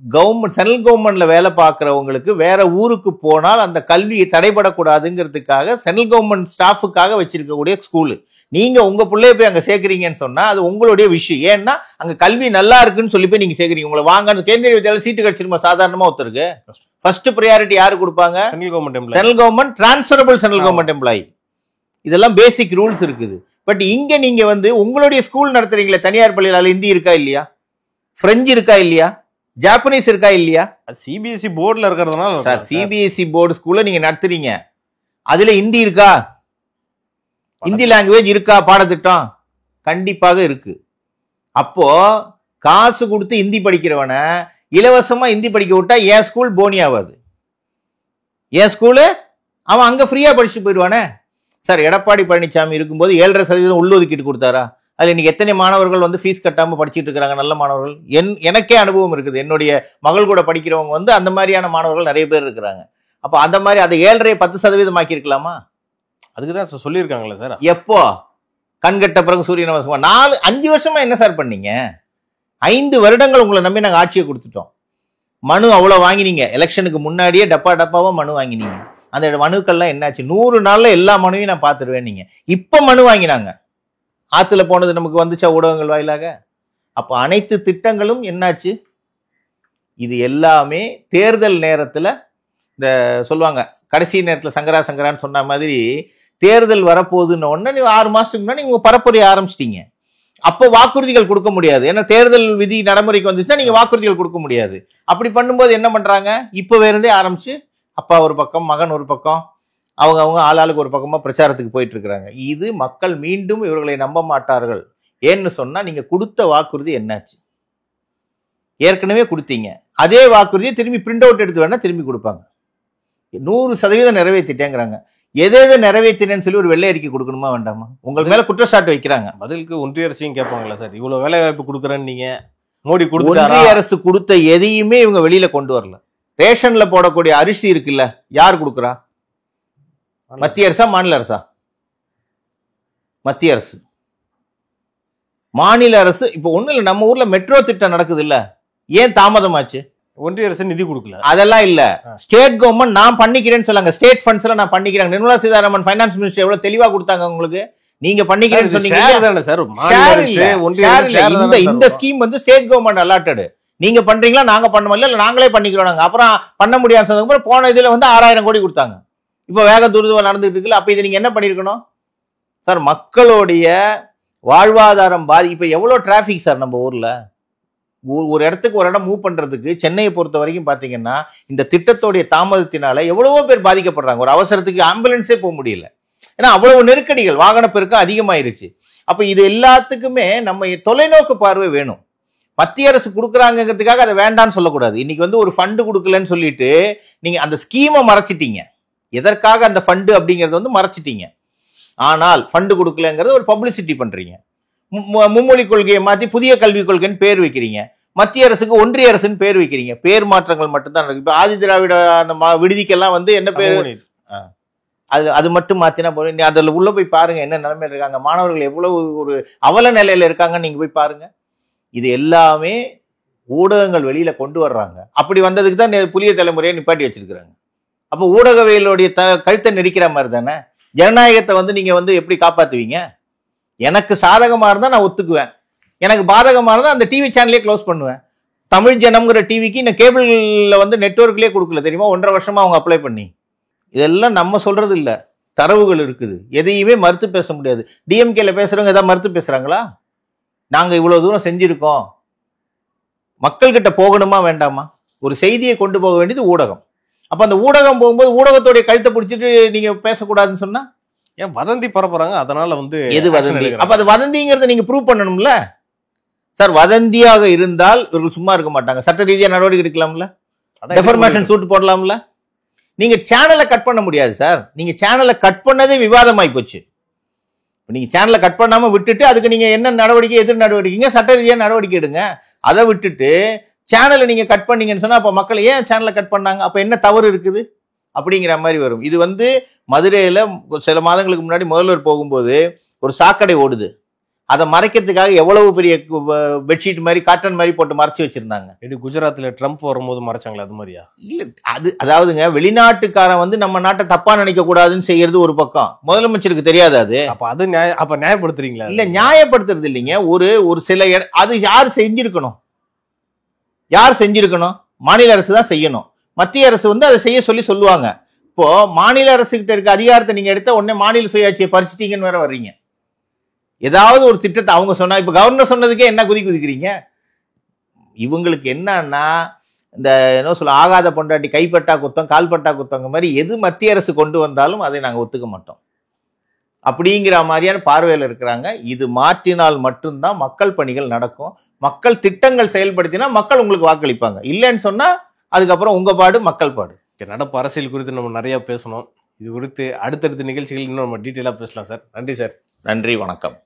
கவர்மெண்ட், சென்ட்ரல் கவர்மெண்ட்ல வேலை பார்க்கறவங்களுக்கு வேற ஊருக்கு போனால் அந்த கல்வி தடைபடக்கூடாதுங்கிறதுக்காக சென்ட்ரல் கவர்மெண்ட் ஸ்டாஃபுக்காக வச்சிருக்கக்கூடிய ஸ்கூலு. நீங்க உங்க பிள்ளைய போய் அங்க சேர்க்கறீங்கன்னு சொன்னா அது உங்களுடைய விஷயம். ஏன்னா அங்க கல்வி நல்லா இருக்குன்னு சொல்லி போய் நீங்க சேர்க்கறீங்க. உங்களை வாங்க கேந்திர வித்யாலயம் சீட்டு கிடைச்சிருமா சாதாரணமா ஒருத்தருக்கு? ஃபர்ஸ்ட் ப்ரையாரிட்டி யாரு கொடுப்பாங்க? Central government, transferable central government employee. இதெல்லாம் பேசிக் ரூல்ஸ் இருக்குது. பட் இங்க நீங்க உங்களுடைய ஸ்கூல் நடத்துறீங்களே தனியார் பள்ளியில, ஹிந்தி இருக்கா இல்லையா? பிரெஞ்சு இருக்கா இல்லையா? ஜாப்பனீஸ் இருக்கா இல்லையா? சிபிஎஸ்இ போர்டுல இருக்கிறதுனால சார், சிபிஎஸ்இ போர்டு ஸ்கூல்ல நீங்க நடத்துறீங்க, அதுல ஹிந்தி இருக்கா? ஹிந்தி லாங்குவேஜ் இருக்கா? பாடத்திட்டம் கண்டிப்பாக இருக்கு. அப்போ காசு கொடுத்து ஹிந்தி படிக்கிறவனை இலவசமா ஹிந்தி படிக்க விட்டா என் ஸ்கூல் போனி ஆகாது. என் ஸ்கூலு அவன் அங்க ஃப்ரீயா படிச்சு போயிடுவானே. சார், எடப்பாடி பழனிசாமி இருக்கும்போது 7.5% உள்ஒதுக்கீடு கொடுத்தாரா? அதுல இன்னைக்கு எத்தனை மாணவர்கள் ஃபீஸ் கட்டாம படிச்சுட்டு இருக்காங்க? நல்ல மாணவர்கள். எனக்கே அனுபவம் இருக்குது. என்னுடைய மகள் கூட படிக்கிறவங்க அந்த மாதிரியான மாணவர்கள் நிறைய பேர் இருக்கிறாங்க. அப்ப அந்த மாதிரி அதை 7.5% ஆக்கி இருக்கலாமா? அதுக்குதான் சொல்லியிருக்காங்களே சார். எப்போ? கண்கட்ட பிறகு சூரிய நமஸ்காரம். 5 வருஷமா என்ன சார் பண்ணீங்க? 5 வருடங்கள் உங்களை நம்பி நாங்க ஆட்சியை கொடுத்துட்டோம். மனு அவ்வளவு வாங்கினீங்க. எலெக்ஷனுக்கு முன்னாடியே டப்பாவா மனு வாங்கினீங்க. அந்த மனுக்கள்லாம் என்னாச்சு? 100 நாள்ல எல்லா மனுவையும் நான் பார்த்துருவேன். நீங்க இப்ப மனு வாங்கினாங்க, ஆத்துல போனது நமக்கு வந்துச்சா ஊடகங்கள் வாயிலாக? அப்ப அனைத்து திட்டங்களும் என்னாச்சு? இது எல்லாமே தேர்தல் நேரத்துல இந்த சொல்லுவாங்க, கடைசி நேரத்துல சங்கரான்னு சொன்ன மாதிரி தேர்தல் வரப்போகுதுன்னு உடனே 6 மாசத்துக்கு முன்னாடி நீங்க பரப்புரைய ஆரம்பிச்சிட்டீங்க. அப்போ வாக்குறுதிகள் கொடுக்க முடியாது. ஏன்னா தேர்தல் விதி நடைமுறைக்கு வந்துச்சுன்னா நீங்க வாக்குறுதிகள் கொடுக்க முடியாது. அப்படி பண்ணும்போது என்ன பண்றாங்க? இப்ப இருந்தே ஆரம்பிச்சு அப்பா ஒரு பக்கம், மகன் ஒரு பக்கம், அவங்க ஆளாளுக்கு ஒரு பக்கமா பிரச்சாரத்துக்கு போயிட்டு இருக்கிறாங்க. இது மக்கள் மீண்டும் இவர்களை நம்ப மாட்டார்கள். ஏன்னு சொன்னா நீங்க கொடுத்த வாக்குறுதி என்னாச்சு? ஏற்கனவே கொடுத்தீங்க, அதே வாக்குறுதியை திரும்பி பிரிண்ட் அவுட் எடுத்து வேணா திரும்பி கொடுப்பாங்க. 100% நிறைவேற்றிட்டேங்கிறாங்க. எதை நிறைவேற்றினேன்னு சொல்லி ஒரு வெள்ளை அறிக்கை கொடுக்கணுமா வேண்டாமா? உங்கள் மேல குற்றச்சாட்டு வைக்கிறாங்க. பதிலுக்கு ஒன்றிய அரசையும் கேட்பாங்களா சார்? இவ்வளவு வேலை வாய்ப்பு கொடுக்குறேன்னு நீங்க மோடி கொடுத்தாரா? ஒன்றிய அரசு கொடுத்த எதையுமே இவங்க வெளியில கொண்டு வரல. ரேஷன்ல போடக்கூடிய அரிசி இருக்குல்ல, யார் கொடுக்குறா? மத்திய அரசா மாநில அரசா? மத்திய அரசு. மாநில அரசு இப்ப ஒண்ணு இல்ல, நம்ம ஊர்ல மெட்ரோ திட்டம் நடக்குது இல்ல, ஏன் தாமதமாச்சு? ஒன்றிய அரசு நிதி கொடுக்கல. அதெல்லாம் இல்ல, ஸ்டேட் கவர்மெண்ட் நான் பண்ணிக்கிறேன்னு சொல்லாங்க. ஸ்டேட் ஃபண்ட்ஸ்ல நான் பண்ணிக்கிறேன். நிர்மலா சீதாராமன் ஃபைனான்ஸ் மினிஸ்டர் எவ்வளவு தெளிவா கொடுத்தாங்க உங்களுக்கு. நீங்க பண்ணிக்கிறேன்னு சொன்னீங்க. இந்த ஸ்கீம் ஸ்டேட் கவர்மெண்ட் அலாட்டட். நீங்க பண்றீங்களா? நாங்க பண்ண இல்ல, நாங்களே பண்ணிக்கிறோம். நாங்க அப்புறம் பண்ண முடியாது. போன இதுல 6000 கோடி கொடுத்தாங்க. இப்ப வேக துரிதம் நடந்துட்டு இருக்குல்ல. அப்ப இதை நீங்க என்ன பண்ணிருக்கணும் சார்? மக்களுடைய வாழ்வாதாரம் இப்ப எவ்வளவு டிராபிக் சார் நம்ம ஊர்ல. ஒரு இடத்துக்கு ஒரு இடம் மூவ் பண்றதுக்கு சென்னையை பொறுத்த வரைக்கும் பாத்தீங்கன்னா இந்த திட்டத்தோடைய தாமதத்தினால எவ்வளவோ பேர் பாதிக்கப்படுறாங்க. ஒரு அவசரத்துக்கு ஆம்புலன்ஸே போக முடியல. ஏன்னா அவ்வளவு நெருக்கடிகள், வாகன பெருக்கம் அதிகமாயிருச்சு. அப்ப இது எல்லாத்துக்குமே நம்ம தொலைநோக்கு பார்வை வேணும். மத்திய அரசு கொடுக்குறாங்கிறதுக்காக அதை வேண்டான்னு சொல்லக்கூடாது. இன்னைக்கு ஒரு ஃபண்டு கொடுக்கலன்னு சொல்லிட்டு நீங்க அந்த ஸ்கீமை மறைச்சிட்டீங்க. எதற்காக அந்த ஃபண்டு அப்படிங்கறத மறைச்சிட்டீங்க. ஆனால் ஃபண்டு கொடுக்கலங்கிறது ஒரு பப்ளிசிட்டி பண்றீங்க. மும்மொழி கொள்கையை மாத்தி புதிய கல்விக் கொள்கைன்னு பேர் வைக்கிறீங்க. மத்திய அரசுக்கு ஒன்றிய அரசுன்னு பேர் வைக்கிறீங்க. பேர் மாற்றங்கள் மட்டும்தான் நடக்கும். இப்ப ஆதி திராவிட அந்த விடுதிக்கெல்லாம் என்ன பேரு, அது மட்டும் மாத்தினா போதும். அதுல உள்ள போய் பாருங்க என்ன நிலைமையில இருக்காங்க மாணவர்கள், எவ்வளவு ஒரு அவல நிலையில இருக்காங்கன்னு நீங்க போய் பாருங்க. இது எல்லாமே ஊடகங்கள் வெளியில கொண்டு வர்றாங்க. அப்படி வந்ததுக்கு தான் புதிய தலைமுறையை நிப்பாட்டி வச்சிருக்கிறாங்க. அப்போ ஊடகவியலுடைய கழுத்தை நெரிக்கிற மாதிரி தானே. ஜனநாயகத்தை வந்து நீங்க வந்து எப்படி காப்பாத்துவீங்க? எனக்கு சாதகமா இருந்தா நான் ஒத்துக்குவேன், எனக்கு பாதகமா இருந்தா அந்த டிவி சேனலே க்ளோஸ் பண்ணுவேன். தமிழ் ஜனம்ங்கிற டிவிக்கு இந்த கேபிள்ல வந்து நெட்வொர்க்லேயே கொடுக்கல தெரியுமா, 1.5 வருஷமா அவங்க அப்ளை பண்ணி. இதெல்லாம் நம்ம சொல்றது இல்ல, தரவுகள் இருக்குது. எதையுமே மறுத்து பேச முடியாது. டிஎம்கேல பேசுறவங்க ஏதாவது மறுத்து பேசுறாங்களா? நாங்க இவ்வளவு தூரம் செஞ்சிருக்கோம். மக்கள்கிட்ட போகணுமா வேண்டாமா? ஒரு செய்தியை கொண்டு போக வேண்டியது ஊடகம். அப்ப அந்த ஊடகம் போகும்போது ஊடகத்தோடைய கழுத்தை பிடிச்சிட்டு நீங்க பேசக்கூடாதுன்னு சொன்னா ஏன் வதந்தி பரப்புறாங்க? அதனால வந்து எது வதந்தி? அப்ப அது வதந்திங்கிறத நீங்க ப்ரூவ் பண்ணணும்ல சார். வதந்தியாக இருந்தால் இவர்கள் சும்மா இருக்க மாட்டாங்க. சட்ட ரீதியா நடவடிக்கை எடுக்கலாம்ல, டெஃபர்மேஷன் சூட் போடலாம்ல. நீங்க சேனலை கட் பண்ண முடியாது சார். நீங்க சேனலை கட் பண்ணதே விவாதமாயி போச்சு. நீங்க சேனலை கட் பண்ணாம விட்டுட்டு அதுக்கு நீங்க என்ன நடவடிக்கை, எதிர் நடவடிக்கைங்க, சட்ட ரீதியா நடவடிக்கை எடுங்க. அதை விட்டுட்டு சேனலை நீங்க கட் பண்ணீங்கன்னு சொன்னா அப்ப மக்கள் ஏன் சேனலை கட் பண்ணாங்க, அப்ப என்ன தவறு இருக்குது அப்படிங்கிற மாதிரி வரும். இது வந்து மதுரையில சில மாதங்களுக்கு முன்னாடி முதல்வர் போகும்போது ஒரு சாக்கடை ஓடுது, அதை மறைக்கிறதுக்காக எவ்வளவு பெரிய பெட்ஷீட் மாதிரி காட்டன் மாதிரி போட்டு மறைச்சு வச்சிருந்தாங்க. இது குஜராத்ல ட்ரம்ப் வரும்போது மறைச்சாங்களா? அது மாதிரியா? இல்ல, அது அதாவதுங்க வெளிநாட்டுக்காரன் வந்து நம்ம நாட்டை தப்பா நினைக்க கூடாதுன்னு செய்யறது ஒரு பக்கம். முதலமைச்சருக்கு தெரியாது அது. அப்ப நியாயப்படுத்துறீங்களா? இல்ல, நியாயப்படுத்துறது இல்லைங்க. ஒரு சில அது யார் செஞ்சிருக்கணும்? மாநில அரசு தான் செய்யணும். மத்திய அரசு வந்து அதை செய்ய சொல்லுவாங்க. இப்போ மாநில அரசு கிட்ட இருக்க அதிகாரத்தை நீங்க எடுத்த உடனே மாநில சுயாட்சியை பறிச்சிட்டீங்கன்னு வேற வர்றீங்க. ஏதாவது ஒரு திட்டத்தை அவங்க சொன்னா, இப்ப கவர்னர் சொன்னதுக்கே என்ன குதிக்கிறீங்க? இவங்களுக்கு என்னன்னா, இந்த என்ன சொல்ல, ஆகாத பொண்டாட்டி கைப்பட்டா குத்தம் கால்பட்டா குத்தங்க மாதிரி எது மத்திய அரசு கொண்டு வந்தாலும் அதை நாங்க ஒத்துக்க மாட்டோம் அப்படிங்கிற மாதிரியான பார்வையில் இருக்கிறாங்க. இது மாற்றினால் மட்டும்தான் மக்கள் பணிகள் நடக்கும். மக்கள் திட்டங்கள் செயல்படுத்தினா மக்கள் உங்களுக்கு வாக்களிப்பாங்க. இல்லைன்னு சொன்னா அதுக்கப்புறம் உங்க பாடு மக்கள் பாடு. நடப்பு அரசியல் குறித்து நம்ம நிறைய பேசணும். இது குறித்து அடுத்தடுத்த நிகழ்ச்சிகள் இன்னும் நம்ம டீட்டெயிலாக பேசலாம் சார். நன்றி சார். நன்றி, வணக்கம்.